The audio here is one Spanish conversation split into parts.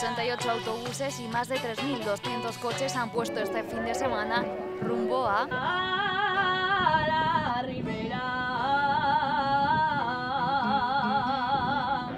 88 autobuses y más de 3.200 coches han puesto este fin de semana rumbo a la Ribera.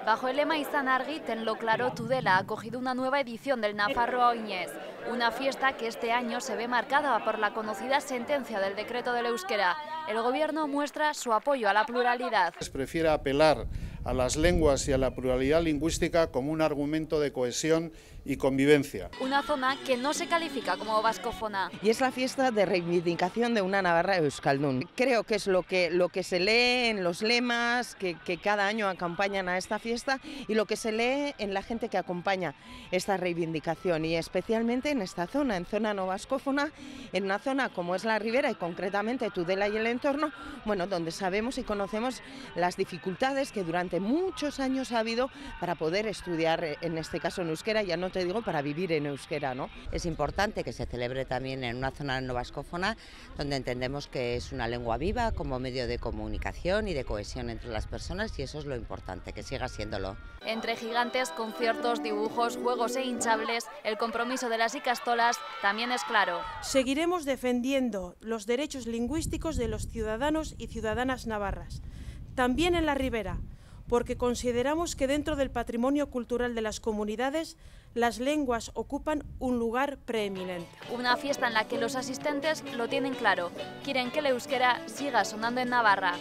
Bajo el lema Izan Argi, tenlo claro, Tudela ha acogido una nueva edición del Nafarroa Oinez, una fiesta que este año se ve marcada por la conocida sentencia del decreto del euskera. El gobierno muestra su apoyo a la pluralidad. Prefiere apelar a las lenguas y a la pluralidad lingüística como un argumento de cohesión y convivencia. Una zona que no se califica como vascófona. Y es la fiesta de reivindicación de una Navarra euskaldun. Creo que es lo que se lee en los lemas que cada año acompañan a esta fiesta y lo que se lee en la gente que acompaña esta reivindicación, y especialmente en esta zona, en zona no vascófona, en una zona como es la Ribera y concretamente Tudela y el entorno, bueno, donde sabemos y conocemos las dificultades que durante muchos años ha habido para poder estudiar, en este caso en euskera, ya no te digo para vivir en euskera, ¿no? Es importante que se celebre también en una zona no vascófona, donde entendemos que es una lengua viva como medio de comunicación y de cohesión entre las personas, y eso es lo importante, que siga siéndolo. Entre gigantes, conciertos, dibujos, juegos e hinchables, el compromiso de las ikastolas también es claro. Seguiremos defendiendo los derechos lingüísticos de los ciudadanos y ciudadanas navarras, también en la Ribera, porque consideramos que dentro del patrimonio cultural de las comunidades, las lenguas ocupan un lugar preeminente. Una fiesta en la que los asistentes lo tienen claro, quieren que el euskera siga sonando en Navarra.